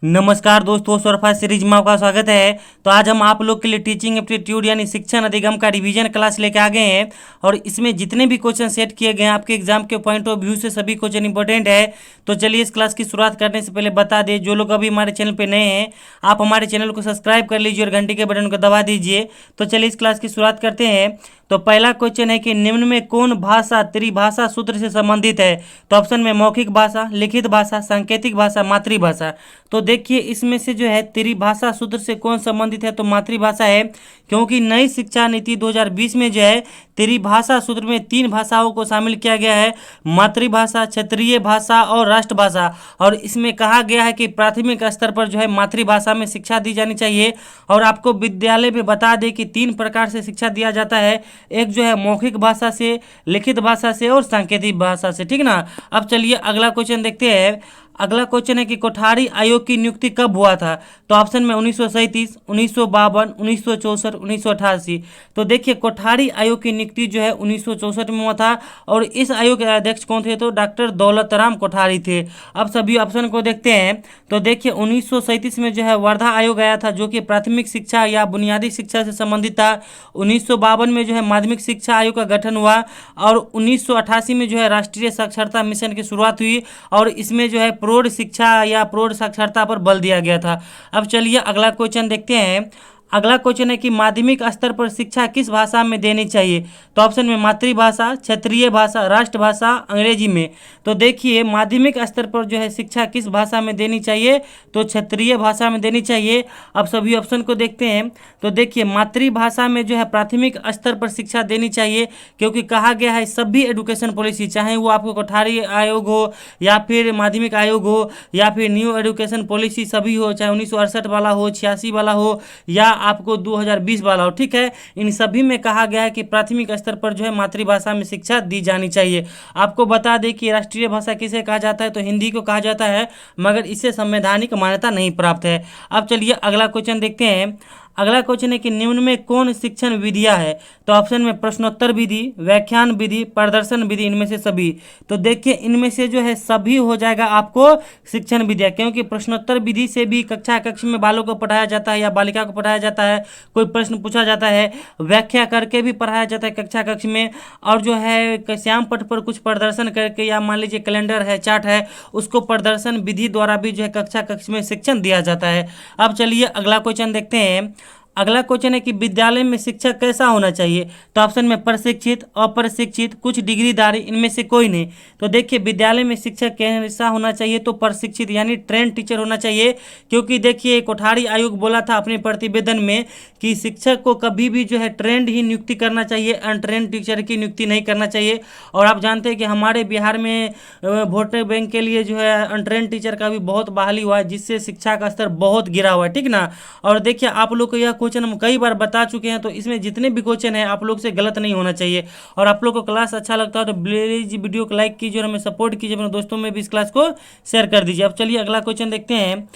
नमस्कार दोस्तों, सरफा सीरीज में आपका स्वागत है। तो आज हम आप लोग के लिए टीचिंग एप्टीट्यूड यानी शिक्षण अधिगम का रिवीजन क्लास लेके आ गए हैं। और इसमें जितने भी क्वेश्चन सेट किए गए हैं आपके एग्जाम के पॉइंट ऑफ व्यू से सभी क्वेश्चन इंपॉर्टेंट है। तो चलिए इस क्लास की शुरुआत करने से पहले बता दें, जो लोग अभी हमारे चैनल पर नए हैं आप हमारे चैनल को सब्सक्राइब कर लीजिए और घंटी के बटन को दबा दीजिए। तो चलिए इस क्लास की शुरुआत करते हैं। तो पहला क्वेश्चन है कि निम्न में कौन भाषा त्रिभाषा सूत्र से संबंधित है। तो ऑप्शन में मौखिक भाषा, लिखित भाषा, सांकेतिक भाषा, मातृभाषा। तो देखिए इसमें से जो है त्रिभाषा सूत्र से कौन संबंधित है, तो मातृभाषा है। क्योंकि नई शिक्षा नीति 2020 में जो है त्रिभाषा सूत्र में 3 भाषाओं को शामिल किया गया है, मातृभाषा, क्षेत्रीय भाषा और राष्ट्रभाषा। और इसमें कहा गया है कि प्राथमिक स्तर पर जो है मातृभाषा में शिक्षा दी जानी चाहिए। और आपको विद्यालय में बता दें कि 3 प्रकार से शिक्षा दिया जाता है। एक जो है मौखिक भाषा से, लिखित भाषा से और सांकेतिक भाषा से, ठीक ना। अब चलिए अगला क्वेश्चन देखते हैं। अगला क्वेश्चन है कि कोठारी आयोग की नियुक्ति कब हुआ था। तो ऑप्शन में 1937, 1952, 1964, 1988। तो देखिए कोठारी आयोग की नियुक्ति जो है 1964 में हुआ था। और इस आयोग के अध्यक्ष कौन थे, तो डॉक्टर दौलत राम कोठारी थे। अब सभी ऑप्शन को देखते हैं। तो देखिए 1937 में जो है वर्धा आयोग आया था, जो कि प्राथमिक शिक्षा या बुनियादी शिक्षा से संबंधित था। 1952 में जो है माध्यमिक शिक्षा आयोग का गठन हुआ। और 1988 में जो है राष्ट्रीय साक्षरता मिशन की शुरुआत हुई। और इसमें जो है प्रौढ़ शिक्षा या प्रौढ़ साक्षरता पर बल दिया गया था। अब चलिए अगला क्वेश्चन देखते हैं। अगला क्वेश्चन है कि माध्यमिक स्तर पर शिक्षा किस भाषा में देनी चाहिए। तो ऑप्शन में मातृभाषा, क्षेत्रीय भाषा, राष्ट्रभाषा, अंग्रेजी में। तो देखिए माध्यमिक स्तर पर जो है शिक्षा किस भाषा में देनी चाहिए, तो क्षेत्रीय भाषा में देनी चाहिए। अब सभी ऑप्शन को देखते हैं। तो देखिए मातृभाषा में जो है प्राथमिक स्तर पर शिक्षा देनी चाहिए, क्योंकि कहा गया है सभी एजुकेशन पॉलिसी, चाहे वो आपको कोठारी आयोग हो या फिर माध्यमिक आयोग हो या फिर न्यू एजुकेशन पॉलिसी सभी हो, चाहे 1968 वाला हो, 86 वाला हो या आपको 2020 वाला हो, ठीक है। इन सभी में कहा गया है कि प्राथमिक स्तर पर जो है मातृभाषा में शिक्षा दी जानी चाहिए। आपको बता दें कि राष्ट्रीय भाषा किसे कहा जाता है, तो हिंदी को कहा जाता है, मगर इसे संवैधानिक मान्यता नहीं प्राप्त है। अब चलिए अगला क्वेश्चन देखते हैं। अगला क्वेश्चन है कि निम्न में कौन शिक्षण विधियां है। तो ऑप्शन में प्रश्नोत्तर विधि, व्याख्यान विधि, प्रदर्शन विधि, इनमें से सभी। तो देखिए इनमें से जो है सभी हो जाएगा आपको शिक्षण विधियां, क्योंकि प्रश्नोत्तर विधि से भी कक्षा में बालों को पढ़ाया जाता है या बालिका को पढ़ाया जाता है, कोई प्रश्न पूछा जाता है, व्याख्या करके भी पढ़ाया जाता है कक्षा में। और जो है श्याम पट पर कुछ प्रदर्शन करके, या मान लीजिए कैलेंडर है, चार्ट है, उसको प्रदर्शन विधि द्वारा भी जो है कक्षा में शिक्षण दिया जाता है। अब चलिए अगला क्वेश्चन देखते हैं। अगला क्वेश्चन है कि विद्यालय में शिक्षक कैसा होना चाहिए। तो ऑप्शन में प्रशिक्षित, अप्रशिक्षित, कुछ डिग्रीधारी, इनमें से कोई नहीं। तो देखिए विद्यालय में शिक्षक कैसा होना चाहिए, तो प्रशिक्षित यानी ट्रेन टीचर होना चाहिए। क्योंकि देखिए कोठारी आयोग बोला था अपने प्रतिवेदन में कि शिक्षक को कभी भी जो है ट्रेंड ही नियुक्ति करना चाहिए, अनट्रेंड टीचर की नियुक्ति नहीं करना चाहिए। और आप जानते हैं कि हमारे बिहार में वोट बैंक के लिए जो है अनट्रेंड टीचर का भी बहुत बहाली हुआ है, जिससे शिक्षा का स्तर बहुत गिरा हुआ है, ठीक ना। और देखिए आप लोग को यह क्वेश्चन हम कई बार बता चुके हैं, तो इसमें जितने भी क्वेश्चन है आप लोग से गलत नहीं होना चाहिए। और आप लोग को क्लास अच्छा लगता है तो प्लीज वीडियो को लाइक कीजिए और हमें सपोर्ट कीजिए, अपने दोस्तों में भी इस क्लास को शेयर कर दीजिए। अब चलिए अगला क्वेश्चन देखते हैं।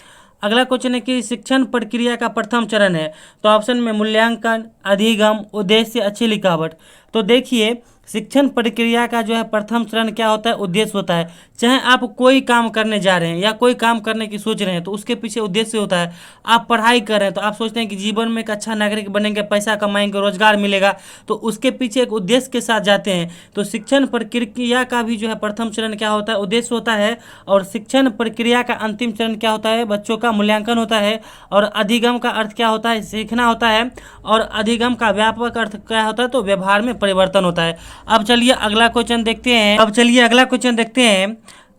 अगला क्वेश्चन है कि शिक्षण प्रक्रिया का प्रथम चरण है। तो ऑप्शन में मूल्यांकन, अधिगम, उद्देश्य, अच्छी लिखावट। तो देखिए शिक्षण प्रक्रिया का जो है प्रथम चरण क्या होता है, उद्देश्य होता है। चाहे आप कोई काम करने जा रहे हैं या कोई काम करने की सोच रहे हैं, तो उसके पीछे उद्देश्य होता है। आप पढ़ाई कर रहे हैं तो आप सोचते हैं कि जीवन में एक अच्छा नागरिक बनेंगे, पैसा कमाएंगे, रोजगार मिलेगा, तो उसके पीछे एक उद्देश्य के साथ जाते हैं। तो शिक्षण प्रक्रिया का भी जो है प्रथम चरण क्या होता है, उद्देश्य होता है। और शिक्षण प्रक्रिया का अंतिम चरण क्या होता है, बच्चों का मूल्यांकन होता है। और अधिगम का अर्थ क्या होता है, सीखना होता है। और अधिगम का व्यापक अर्थ क्या होता है, तो व्यवहार में परिवर्तन होता है। अब चलिए अगला क्वेश्चन देखते हैं।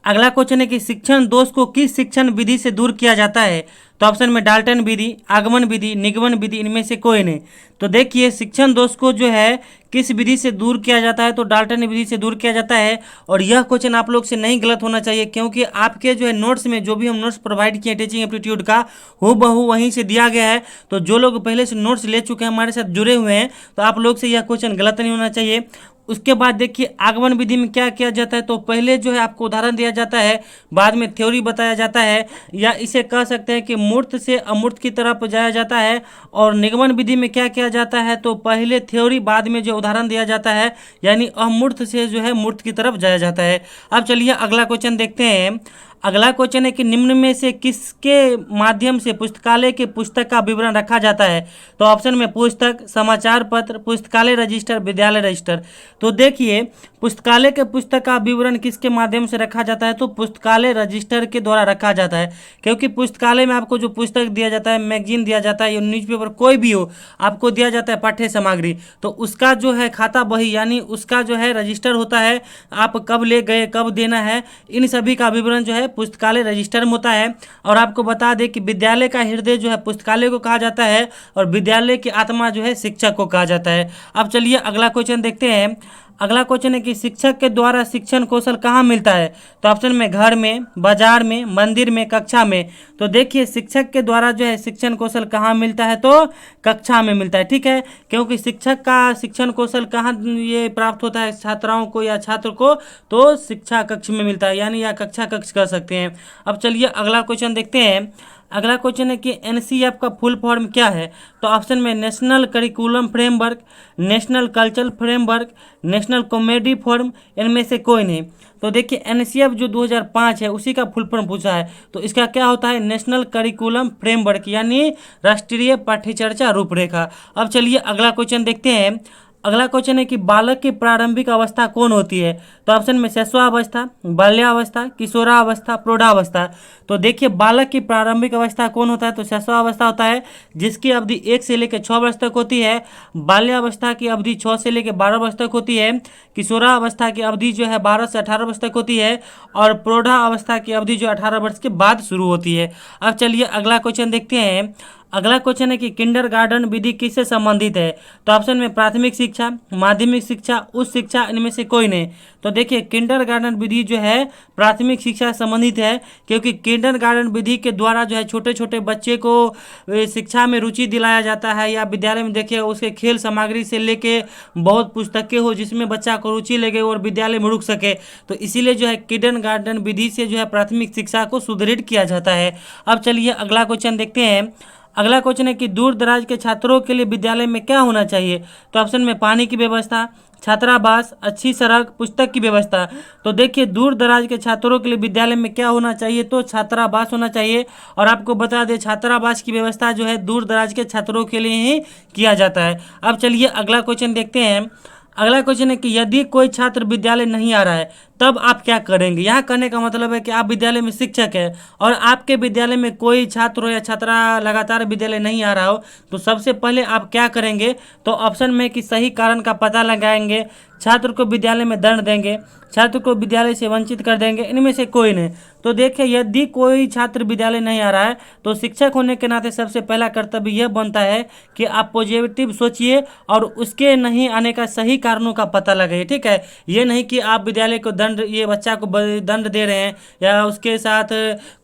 अगला क्वेश्चन है कि शिक्षण दोष को किस शिक्षण विधि से दूर किया जाता है। तो ऑप्शन में डाल्टन विधि, आगमन विधि, निगमन विधि, इनमें से कोई नहीं। तो देखिए शिक्षण दोष को जो है किस विधि से दूर किया जाता है, तो डाल्टन विधि से दूर किया जाता है। और यह क्वेश्चन आप लोग से नहीं गलत होना चाहिए, क्योंकि आपके जो है नोट्स में जो भी हम नोट्स प्रोवाइड किए टीचिंग एप्टीट्यूड का हूबहू वहीं से दिया गया है। तो जो लोग पहले से नोट्स ले चुके हैं, हमारे साथ जुड़े हुए हैं, तो आप लोग से यह क्वेश्चन गलत नहीं होना चाहिए। उसके बाद देखिए आगमन विधि में क्या किया जाता है, तो पहले जो है आपको उदाहरण दिया जाता है, बाद में थ्योरी बताया जाता है, या इसे कह सकते हैं कि मूर्त से अमूर्त की तरफ जाया जाता है। और निगमन विधि में क्या किया जाता है, तो पहले थ्योरी बाद में जो उदाहरण दिया जाता है, यानी अमूर्त से जो है मूर्त की तरफ जाया जाता है। अब चलिए अगला क्वेश्चन देखते हैं। अगला क्वेश्चन है कि निम्न में से किसके माध्यम से पुस्तकालय के पुस्तक का विवरण रखा जाता है। तो ऑप्शन में पुस्तक, समाचार पत्र, पुस्तकालय रजिस्टर, विद्यालय रजिस्टर। तो देखिए पुस्तकालय के पुस्तक का विवरण किसके माध्यम से रखा जाता है, तो पुस्तकालय रजिस्टर के द्वारा रखा जाता है। क्योंकि पुस्तकालय में आपको जो पुस्तक दिया जाता है, मैगजीन दिया जाता है या न्यूज़पेपर कोई भी हो, आपको दिया जाता है पाठ्य सामग्री, तो उसका जो है खाता बही यानी उसका जो है रजिस्टर होता है। आप कब ले गए, कब देना है, इन सभी का विवरण जो है पुस्तकालय रजिस्टर में होता है। और आपको बता दें कि विद्यालय का हृदय जो है पुस्तकालय को कहा जाता है और विद्यालय की आत्मा जो है शिक्षक को कहा जाता है। अब चलिए अगला क्वेश्चन देखते हैं। अगला क्वेश्चन है कि शिक्षक के द्वारा शिक्षण कौशल कहाँ मिलता है। तो ऑप्शन में घर में, बाजार में, मंदिर में, कक्षा में। तो देखिए शिक्षक के द्वारा जो है शिक्षण कौशल कहाँ मिलता है, तो कक्षा में मिलता है। ठीक है, क्योंकि शिक्षक का शिक्षण कौशल कहाँ ये प्राप्त होता है छात्राओं को या छात्र को, तो शिक्षा कक्ष में मिलता है, यानी या कक्षा कक्ष कर सकते हैं। अब चलिए अगला क्वेश्चन देखते हैं। अगला क्वेश्चन है कि एनसीईआरटी का फुल फॉर्म क्या है। तो ऑप्शन में national curriculum framework, national cultural framework, national comedy form, इनमें से कोई नहीं। तो देखिए एनसीईआरटी जो 2005 है उसी का फुल फॉर्म पूछा है, तो इसका क्या होता है, नेशनल करिकुलम फ्रेमवर्क यानी राष्ट्रीय पाठ्यचर्या रूपरेखा। अब चलिए अगला क्वेश्चन देखते हैं। अगला क्वेश्चन है कि बालक की प्रारंभिक अवस्था कौन होती है। तो ऑप्शन में शैशवावस्था, बाल्यावस्था, किशोरावस्था, प्रौढ़ावस्था। तो देखिए बालक की प्रारंभिक अवस्था कौन होता है, तो शैशवावस्था होता है जिसकी अवधि 1 से लेकर 6 वर्ष तक होती है। बाल्यावस्था की अवधि 6 से लेकर 12 वर्ष तक होती है। किशोरावस्था की अवधि जो है 12 से 18 वर्ष तक होती है। और प्रौढ़ावस्था की अवधि जो 18 वर्ष के बाद शुरू होती है। अब चलिए अगला क्वेश्चन देखते हैं। अगला क्वेश्चन है कि किंडरगार्टन विधि किससे संबंधित है। तो ऑप्शन में प्राथमिक शिक्षा, माध्यमिक शिक्षा, उच्च शिक्षा, इनमें से कोई नहीं। तो देखिए किंडरगार्टन विधि जो है प्राथमिक शिक्षा से संबंधित है, क्योंकि किंडरगार्टन विधि के द्वारा जो है छोटे छोटे बच्चे को शिक्षा में रुचि दिलाया जाता है। या विद्यालय में देखिए उसके खेल सामग्री से लेके बहुत पुस्तकें हो जिसमें बच्चा को रुचि लगे और विद्यालय में रुक सके, तो इसीलिए जो है किंडरगार्टन विधि से जो है प्राथमिक शिक्षा को सुदृढ़ किया जाता है। अब चलिए अगला क्वेश्चन देखते हैं। अगला क्वेश्चन है कि दूर दराज के छात्रों के लिए विद्यालय में क्या होना चाहिए। तो ऑप्शन में पानी की व्यवस्था, छात्रावास, अच्छी सड़क, पुस्तक की व्यवस्था। तो देखिए दूर दराज के छात्रों के लिए विद्यालय में क्या होना चाहिए, तो छात्रावास होना चाहिए। और आपको बता दें छात्रावास की व्यवस्था जो है दूर दराज के छात्रों के लिए ही किया जाता है। अब चलिए अगला क्वेश्चन देखते हैं। अगला क्वेश्चन है कि यदि कोई छात्र विद्यालय नहीं आ रहा है तब आप क्या करेंगे। यहाँ कहने का मतलब है कि आप विद्यालय में शिक्षक है और आपके विद्यालय में कोई छात्र हो या छात्रा लगातार विद्यालय नहीं आ रहा हो, तो सबसे पहले आप क्या करेंगे। तो ऑप्शन में कि सही कारण का पता लगाएंगे, छात्र को विद्यालय में दंड देंगे, छात्र को विद्यालय से वंचित कर देंगे, इनमें से कोई नहीं। तो देखिए यदि कोई छात्र विद्यालय नहीं आ रहा है तो शिक्षक होने के नाते सबसे पहला कर्तव्य यह बनता है कि आप पॉजिटिव सोचिए और उसके नहीं आने का सही कारणों का पता लगाइए। ठीक है, ये नहीं कि आप विद्यालय को ये बच्चा को दंड दे रहे हैं या उसके साथ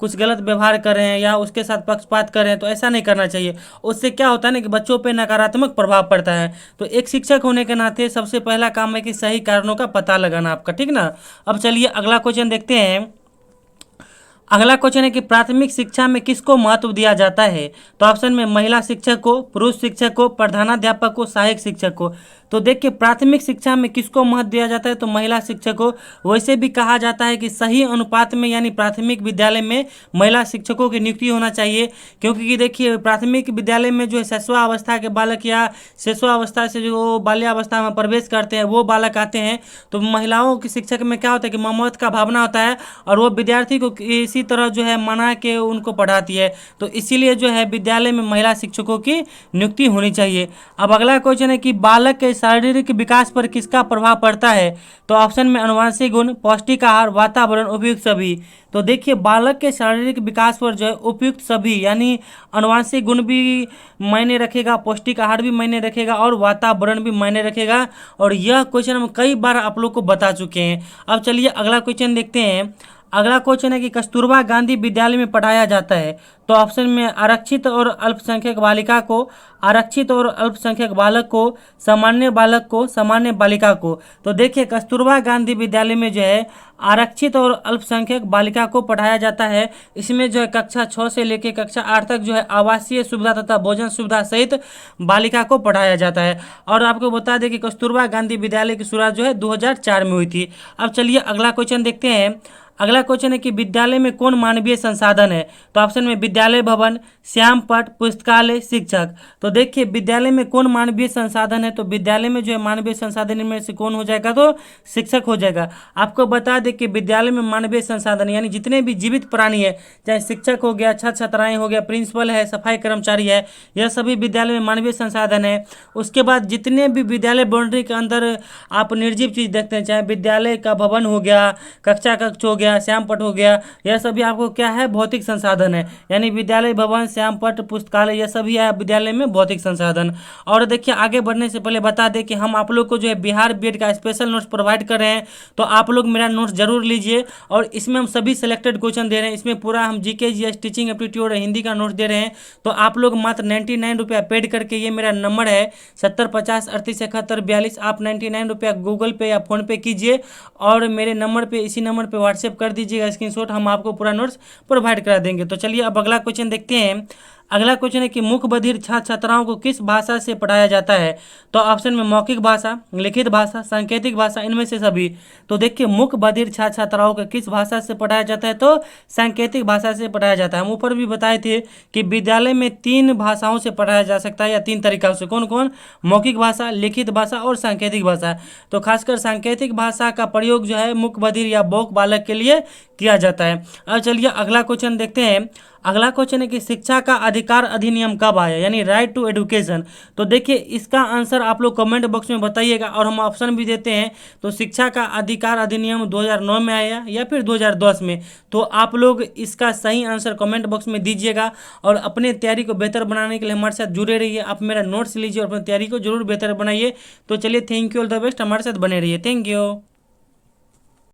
कुछ गलत व्यवहार कर रहे हैं या उसके साथ पक्षपात कर रहे हैं, तो ऐसा नहीं करना चाहिए। उससे क्या होता है ना कि बच्चों पे नकारात्मक प्रभाव पड़ता है। तो एक शिक्षक होने के नाते सबसे पहला काम है कि सही कारणों का पता लगाना आपका, ठीक ना। अब चलिए अगला क्वेश्चन देखते हैं। अगला क्वेश्चन है कि प्राथमिक शिक्षा में किसको महत्व दिया जाता है। तो ऑप्शन में महिला शिक्षक को, पुरुष शिक्षक को, प्रधानाध्यापक को, सहायक शिक्षक को। तो देखिए प्राथमिक शिक्षा में किसको महत्व दिया जाता है, तो महिला शिक्षक को। वैसे भी कहा जाता है कि सही अनुपात में यानी प्राथमिक विद्यालय में महिला शिक्षकों की नियुक्ति होना चाहिए, क्योंकि देखिए प्राथमिक विद्यालय में जो है शैशवावस्था के बालक या शैशवावस्था से जो बाल्यावस्था में प्रवेश करते हैं वो बालक आते हैं, तो महिलाओं की शिक्षक में क्या होता है कि ममत्व का भावना होता है और वो विद्यार्थी को इसी तरह जो है मना के उनको पढ़ाती है। तो इसीलिए जो है विद्यालय में महिला शिक्षकों की नियुक्ति होनी चाहिए। अब अगला क्वेश्चन है कि बालक के शारीरिक विकास पर किसका प्रभाव पड़ता है। तो ऑप्शन में अनुवांशिक गुण, पौष्टिक आहार, वातावरण, उपयुक्त सभी। तो देखिए बालक के शारीरिक विकास पर जो है उपयुक्त सभी यानी अनुवांशिक गुण भी मायने रखेगा, पौष्टिक आहार भी मायने रखेगा और वातावरण भी मायने रखेगा। और यह क्वेश्चन हम कई बार आप लोग को बता चुके हैं। अब चलिए अगला क्वेश्चन देखते हैं। अगला क्वेश्चन है कि कस्तूरबा गांधी विद्यालय में पढ़ाया जाता है। तो ऑप्शन में आरक्षित और अल्पसंख्यक बालिका को, आरक्षित और अल्पसंख्यक बालक को, सामान्य बालक को, सामान्य बालिका को। तो देखिए कस्तूरबा गांधी विद्यालय में जो है आरक्षित और अल्पसंख्यक बालिका को पढ़ाया जाता है। इसमें जो है कक्षा 6 से लेकर कक्षा 8 तक जो है आवासीय सुविधा तथा भोजन सुविधा सहित बालिका को पढ़ाया जाता है। और आपको बता दें कि कस्तूरबा गांधी विद्यालय की शुरुआत जो है 2004 में हुई थी। अब चलिए अगला क्वेश्चन देखते हैं। अगला क्वेश्चन है कि विद्यालय में कौन मानवीय संसाधन है? तो ऑप्शन में विद्यालय भवन, श्याम पट, पुस्तकालय, शिक्षक। तो देखिए विद्यालय में कौन मानवीय संसाधन है, तो विद्यालय में जो है मानवीय संसाधन में से कौन हो जाएगा, तो शिक्षक हो जाएगा। आपको बता दें कि विद्यालय में मानवीय संसाधन यानी जितने भी जीवित प्राणी है, चाहे शिक्षक हो गया, छात्र छात्राएं हो गया, प्रिंसिपल है, सफाई कर्मचारी है, यह सभी विद्यालय में मानवीय संसाधन है। उसके बाद जितने भी विद्यालय बाउंड्री के अंदर आप निर्जीव चीज देखते हैं, चाहे विद्यालय का भवन हो गया, कक्षा कक्ष हो गया, श्याम पट हो गया, यह सभी आपको क्या है, भौतिक संसाधन है। यानी विद्यालय भवन, श्याम पट, पुस्तकालय, यह सभी है विद्यालय में भौतिक संसाधन। और देखिए आगे बढ़ने से पहले बता दें कि हम आप लोग को जो है बिहार बीएड का स्पेशल नोट्स प्रोवाइड कर रहे हैं, तो आप लोग मेरा नोट्स जरूर लीजिए। और इसमें हम सभी सिलेक्टेड क्वेश्चन दे रहे हैं, इसमें पूरा हम जीके जीएस टीचिंग एप्टीट्यूड और हिंदी का नोट्स दे रहे हैं। तो आप लोग मात्र 99 रुपया पेड करके, ये मेरा नंबर है 7050387142, आप 99 रुपया गूगल पे या फोन पे कीजिए और मेरे नंबर पे, इसी नंबर पे व्हाट्सएप कर दीजिएगा स्क्रीनशॉट, हम आपको पूरा नोट्स प्रोवाइड करा देंगे। तो चलिए अब अगला क्वेश्चन देखते हैं। अगला क्वेश्चन है कि मुख्य बधिर छात्र छात्राओं को किस भाषा से पढ़ाया जाता है? तो ऑप्शन में मौखिक भाषा, लिखित भाषा, सांकेतिक भाषा, इनमें से सभी। तो देखिए मुख्य बधिर छात्र छात्राओं को किस भाषा से पढ़ाया जाता है, तो सांकेतिक भाषा से पढ़ाया जाता है। हम ऊपर भी बताए थे कि विद्यालय में 3 भाषाओं से पढ़ाया जा सकता है या 3 तरीकों से। कौन कौन? मौखिक भाषा, लिखित भाषा और सांकेतिक भाषा। तो खासकर सांकेतिक भाषा का प्रयोग जो है मुख्य बधिर या बौक बालक के लिए किया जाता है। अब चलिए अगला क्वेश्चन देखते हैं। अगला क्वेश्चन है कि शिक्षा का अधिकार अधिनियम कब आया, यानी राइट टू एजुकेशन। तो देखिए इसका आंसर आप लोग कमेंट बॉक्स में बताइएगा और हम ऑप्शन भी देते हैं। तो शिक्षा का अधिकार अधिनियम 2009 में आया या फिर 2010 में। तो आप लोग इसका सही आंसर कमेंट बॉक्स में दीजिएगा और अपने तैयारी को बेहतर बनाने के लिए हमारे साथ जुड़े रहिए। आप मेरा नोट्स लीजिए और अपनी तैयारी को जरूर बेहतर बनाइए। तो चलिए thank you, all the best, हमारे साथ बने रहिए। Thank you.